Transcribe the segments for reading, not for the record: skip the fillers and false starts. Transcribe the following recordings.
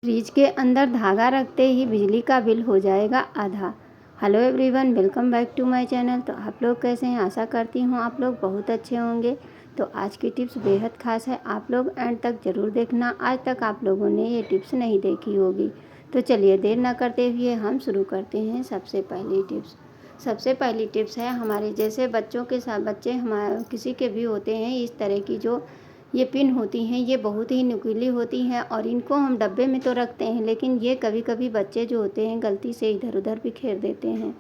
Fridge के अंदर धागा रखते ही बिजली का बिल हो जाएगा आधा। Hello everyone, welcome back to my channel. तो आप लोग कैसे हैं? आशा करती हूँ आप लोग बहुत अच्छे होंगे। तो आज की टिप्स बेहद खास है, आप लोग एंड तक ज़रूर देखना। आज तक आप लोगों ने ये टिप्स नहीं देखी होगी। तो चलिए देर ना करते हुए हम शुरू करते हैं। सबसे पहली टिप्स है हमारे जैसे बच्चों के साथ, बच्चे हमारे किसी के भी होते हैं, इस तरह की जो ये पिन होती हैं ये बहुत ही नुकीली होती हैं और इनको हम डब्बे में तो रखते हैं, लेकिन ये कभी कभी बच्चे जो होते हैं गलती से इधर उधर बिखेर देते हैं।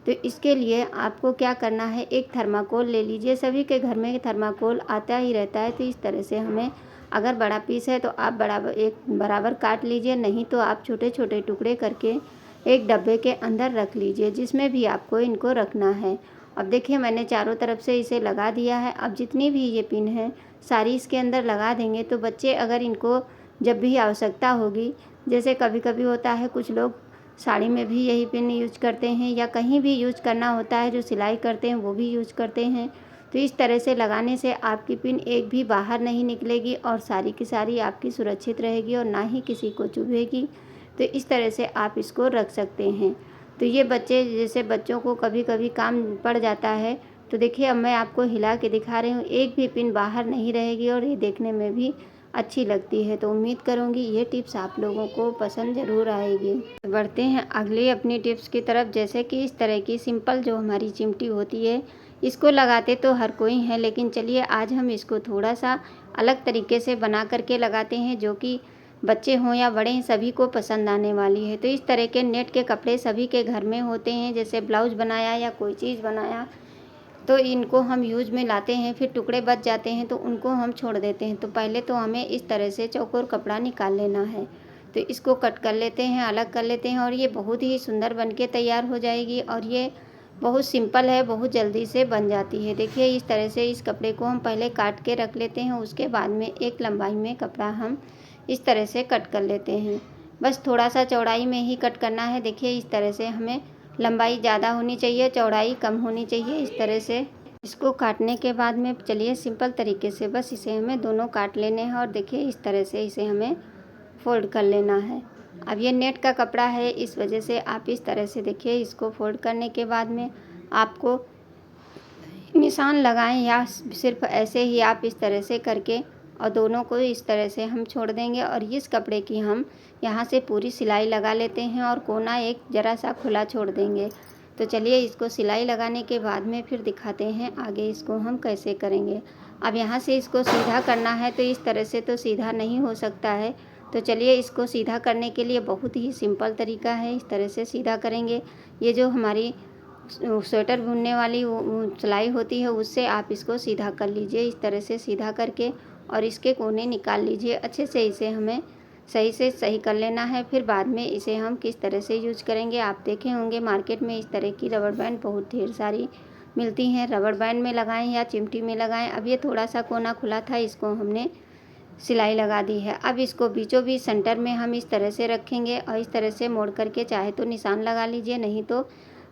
तो इसके लिए आपको क्या करना है, एक थर्माकोल ले लीजिए। सभी के घर में थर्माकोल आता ही रहता है। तो इस तरह से हमें, अगर बड़ा पीस है तो आप बराबर काट लीजिए, नहीं तो आप छोटे छोटे टुकड़े करके एक डब्बे के अंदर रख लीजिए, जिसमें भी आपको इनको रखना है। अब देखिए मैंने चारों तरफ से इसे लगा दिया है। अब जितनी भी ये पिन है सारी इसके अंदर लगा देंगे, तो बच्चे अगर इनको जब भी आवश्यकता होगी, जैसे कभी कभी होता है कुछ लोग साड़ी में भी यही पिन यूज करते हैं, या कहीं भी यूज करना होता है, जो सिलाई करते हैं वो भी यूज करते हैं। तो इस तरह से लगाने से आपकी पिन एक भी बाहर नहीं निकलेगी और सारी की सारी आपकी सुरक्षित रहेगी और ना ही किसी को चुभेगी। तो इस तरह से आप इसको रख सकते हैं। तो ये बच्चे, जैसे बच्चों को कभी कभी काम पड़ जाता है, तो देखिए अब मैं आपको हिला के दिखा रही हूँ, एक भी पिन बाहर नहीं रहेगी और ये देखने में भी अच्छी लगती है। तो उम्मीद करूँगी ये टिप्स आप लोगों को पसंद ज़रूर आएगी। बढ़ते हैं अगली अपनी टिप्स की तरफ। जैसे कि इस तरह की सिंपल जो हमारी चिमटी होती है, इसको लगाते तो हर कोई है, लेकिन चलिए आज हम इसको थोड़ा सा अलग तरीके से बना करके लगाते हैं, जो कि बच्चे हों या बड़े हैं सभी को पसंद आने वाली है। तो इस तरह के नेट के कपड़े सभी के घर में होते हैं, जैसे ब्लाउज बनाया या कोई चीज़ बनाया, तो इनको हम यूज में लाते हैं, फिर टुकड़े बच जाते हैं तो उनको हम छोड़ देते हैं। तो पहले तो हमें इस तरह से चौकोर कपड़ा निकाल लेना है। तो इसको कट कर लेते हैं, अलग कर लेते हैं, और ये बहुत ही सुंदर बनके तैयार हो जाएगी। और ये बहुत सिंपल है, बहुत जल्दी से बन जाती है। देखिए इस तरह से इस कपड़े को हम पहले काट के रख लेते हैं, उसके बाद में एक लंबाई में कपड़ा हम इस तरह से कट कर लेते हैं। बस थोड़ा सा चौड़ाई में ही कट करना है। देखिए इस तरह से हमें लंबाई ज़्यादा होनी चाहिए, चौड़ाई कम होनी चाहिए। इस तरह से इसको काटने के बाद में चलिए सिंपल तरीके से बस इसे हमें दोनों काट लेने हैं, और देखिए इस तरह से इसे हमें फोल्ड कर लेना है। अब ये नेट का कपड़ा है, इस वजह से आप इस तरह से देखिए इसको फोल्ड करने के बाद में आपको निशान लगाएं, या सिर्फ ऐसे ही आप इस तरह से करके और दोनों को इस तरह से हम छोड़ देंगे। और इस कपड़े की हम यहाँ से पूरी सिलाई लगा लेते हैं और कोना एक ज़रा सा खुला छोड़ देंगे। तो चलिए इसको सिलाई लगाने के बाद में फिर दिखाते हैं आगे इसको हम कैसे करेंगे। अब यहाँ से इसको सीधा करना है, तो इस तरह से तो सीधा नहीं हो सकता है। तो चलिए इसको सीधा करने के लिए बहुत ही सिंपल तरीका है, इस तरह से सीधा करेंगे। ये जो हमारी स्वेटर बुनने वाली वो सिलाई होती है, उससे आप इसको सीधा कर लीजिए। इस तरह से सीधा करके और इसके कोने निकाल लीजिए। अच्छे से इसे हमें सही से सही कर लेना है। फिर बाद में इसे हम किस तरह से यूज करेंगे, आप देखे होंगे मार्केट में इस तरह की रबड़ बैंड बहुत ढेर सारी मिलती हैं। रबड़ बैंड में लगाएं या चिमटी में लगाएं। अब ये थोड़ा सा कोना खुला था, इसको हमने सिलाई लगा दी है। अब इसको बीचों बीच सेंटर में हम इस तरह से रखेंगे और इस तरह से मोड़ करके चाहे तो निशान लगा लीजिए, नहीं तो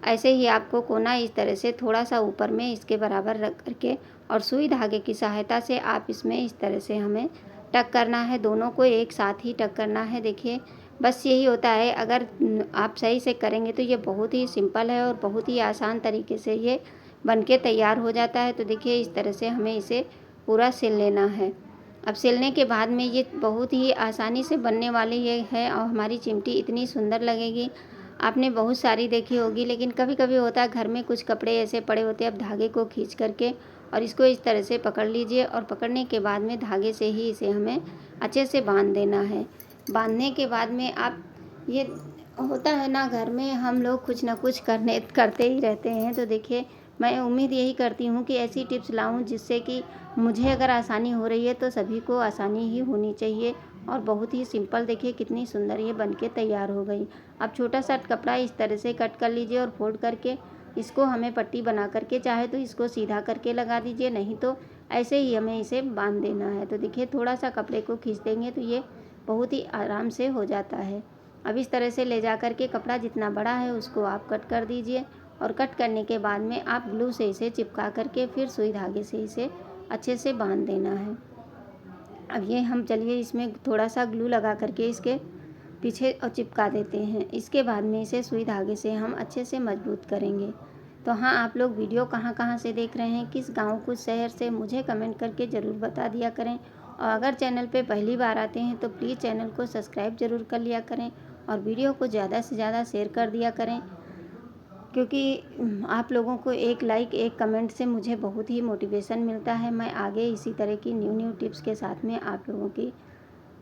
ऐसे ही आपको कोना इस तरह से थोड़ा सा ऊपर में इसके बराबर रख करके और सुई धागे की सहायता से आप इसमें इस तरह से हमें टक करना है। दोनों को एक साथ ही टक करना है। देखिए बस यही होता है, अगर आप सही से करेंगे तो ये बहुत ही सिंपल है और बहुत ही आसान तरीके से ये बनके तैयार हो जाता है। तो देखिए इस तरह से हमें इसे पूरा सिल लेना है। अब सिलने के बाद में ये बहुत ही आसानी से बनने वाली ये है और हमारी चिमटी इतनी सुंदर लगेगी। आपने बहुत सारी देखी होगी, लेकिन कभी कभी होता है घर में कुछ कपड़े ऐसे पड़े होते हैं। अब धागे को खींच करके और इसको इस तरह से पकड़ लीजिए, और पकड़ने के बाद में धागे से ही इसे हमें अच्छे से बांध देना है। बांधने के बाद में आप, ये होता है ना घर में हम लोग कुछ ना कुछ करते ही रहते हैं। तो देखिए मैं उम्मीद यही करती हूँ कि ऐसी टिप्स लाऊं जिससे कि मुझे अगर आसानी हो रही है तो सभी को आसानी ही होनी चाहिए। और बहुत ही सिंपल, देखिए कितनी सुंदर ये बनके तैयार हो गई। अब छोटा सा कपड़ा इस तरह से कट कर लीजिए और फोल्ड करके इसको हमें पट्टी बना करके चाहे तो इसको सीधा करके लगा दीजिए, नहीं तो ऐसे ही हमें इसे बांध देना है। तो देखिए थोड़ा सा कपड़े को खींच देंगे तो ये बहुत ही आराम से हो जाता है। अब इस तरह से ले जा कर के कपड़ा जितना बड़ा है उसको आप कट कर दीजिए, और कट करने के बाद में आप ग्लू से इसे चिपका करके फिर सुई धागे से इसे अच्छे से बांध देना है। अब ये हम चलिए इसमें थोड़ा सा ग्लू लगा करके इसके पीछे और चिपका देते हैं। इसके बाद में इसे सुई धागे से हम अच्छे से मजबूत करेंगे। तो हाँ, आप लोग वीडियो कहाँ कहाँ से देख रहे हैं, किस गांव कुछ शहर से, मुझे कमेंट करके ज़रूर बता दिया करें। और अगर चैनल पे पहली बार आते हैं तो प्लीज़ चैनल को सब्सक्राइब ज़रूर कर लिया करें और वीडियो को ज़्यादा से ज़्यादा शेयर कर दिया करें, क्योंकि आप लोगों को एक लाइक, एक कमेंट से मुझे बहुत ही मोटिवेशन मिलता है। मैं आगे इसी तरह की न्यू टिप्स के साथ में आप लोगों की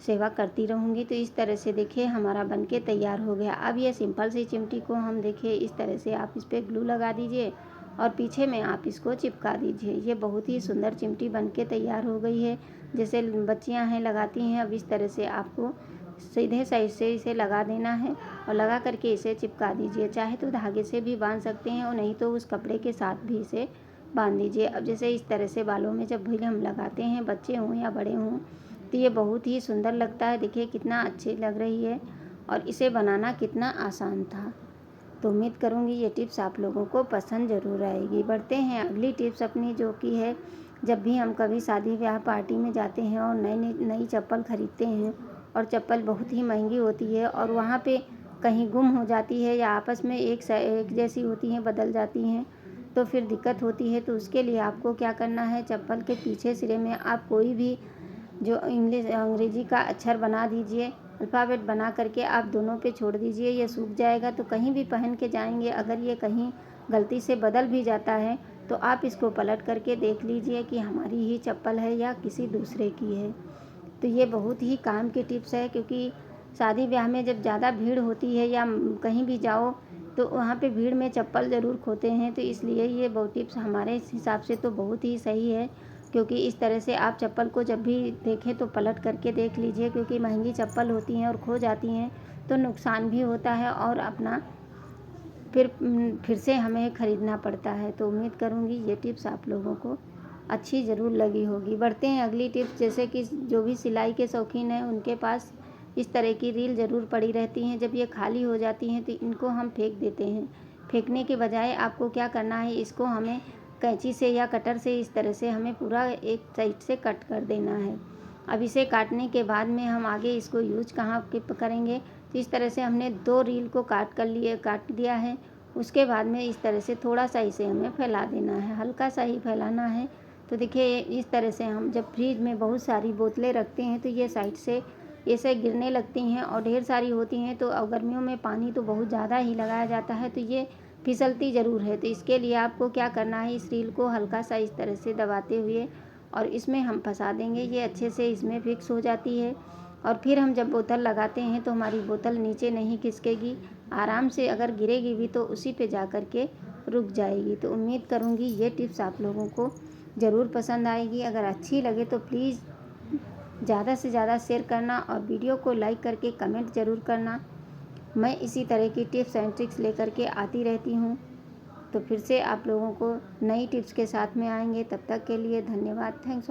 सेवा करती रहूँगी। तो इस तरह से देखिए हमारा बनके तैयार हो गया। अब ये सिंपल सी चिमटी को हम देखिए इस तरह से आप इस पर ग्लू लगा दीजिए और पीछे में आप इसको चिपका दीजिए। ये बहुत ही सुंदर चिमटी बनके तैयार हो गई है। जैसे बच्चियां हैं लगाती हैं, अब इस तरह से आपको सीधे साइड से इसे लगा देना है और लगा करके इसे चिपका दीजिए। चाहे तो धागे से भी बांध सकते हैं और नहीं तो उस कपड़े के साथ भी इसे बांध दीजिए। अब जैसे इस तरह से बालों में जब भी हम लगाते हैं, बच्चे हों या बड़े हों, तो ये बहुत ही सुंदर लगता है। देखिए कितना अच्छी लग रही है और इसे बनाना कितना आसान था। तो उम्मीद करूँगी ये टिप्स आप लोगों को पसंद ज़रूर आएगी। बढ़ते हैं अगली टिप्स अपनी, जो कि है जब भी हम कभी शादी ब्याह पार्टी में जाते हैं और नई चप्पल ख़रीदते हैं और चप्पल बहुत ही महंगी होती है और वहाँ पे कहीं गुम हो जाती है या आपस में एक जैसी होती हैं, बदल जाती हैं, तो फिर दिक्कत होती है। तो उसके लिए आपको क्या करना है, चप्पल के पीछे सिरे में आप कोई भी जो अंग्रेजी का अक्षर बना दीजिए, अल्फ़ाबेट बना करके आप दोनों पे छोड़ दीजिए। ये सूख जाएगा तो कहीं भी पहन के जाएंगे, अगर ये कहीं गलती से बदल भी जाता है तो आप इसको पलट करके देख लीजिए कि हमारी ही चप्पल है या किसी दूसरे की है। तो ये बहुत ही काम की टिप्स है, क्योंकि शादी ब्याह में जब ज़्यादा भीड़ होती है या कहीं भी जाओ तो वहाँ पे भीड़ में चप्पल ज़रूर खोते हैं। तो इसलिए ये बहुत टिप्स हमारे हिसाब से तो बहुत ही सही है, क्योंकि इस तरह से आप चप्पल को जब भी देखें तो पलट करके देख लीजिए, क्योंकि महंगी चप्पल होती हैं और खो जाती हैं तो नुकसान भी होता है और अपना फिर से हमें ख़रीदना पड़ता है। तो उम्मीद करूँगी ये टिप्स आप लोगों को अच्छी ज़रूर लगी होगी। बढ़ते हैं अगली टिप्स, जैसे कि जो भी सिलाई के शौकीन हैं उनके पास इस तरह की रील ज़रूर पड़ी रहती हैं। जब ये खाली हो जाती हैं तो इनको हम फेंक देते हैं। फेंकने के बजाय आपको क्या करना है, इसको हमें कैंची से या कटर से इस तरह से हमें पूरा एक साइड से कट कर देना है। अब इसे काटने के बाद में हम आगे इसको यूज कहाँ करेंगे, तो इस तरह से हमने 2 रील को काट दिया है। उसके बाद में इस तरह से थोड़ा सा इसे हमें फैला देना है, हल्का सा ही फैलाना है। तो देखिए इस तरह से हम जब फ्रिज में बहुत सारी बोतलें रखते हैं तो ये साइड से ऐसे गिरने लगती हैं और ढेर सारी होती हैं, तो गर्मियों में पानी तो बहुत ज़्यादा ही लगाया जाता है तो ये फिसलती ज़रूर है। तो इसके लिए आपको क्या करना है, इस रील को हल्का सा इस तरह से दबाते हुए और इसमें हम फंसा देंगे। ये अच्छे से इसमें फिक्स हो जाती है और फिर हम जब बोतल लगाते हैं तो हमारी बोतल नीचे नहीं खिसकेगी, आराम से अगर गिरेगी भी तो उसी पे जा कर के रुक जाएगी। तो उम्मीद करूँगी ये टिप्स आप लोगों को ज़रूर पसंद आएगी। अगर अच्छी लगे तो प्लीज़ ज़्यादा से ज़्यादा शेयर करना और वीडियो को लाइक करके कमेंट ज़रूर करना। मैं इसी तरह की टिप्स एंड ट्रिक्स लेकर के आती रहती हूँ। तो फिर से आप लोगों को नई टिप्स के साथ में आएंगे। तब तक के लिए धन्यवाद। थैंक्स।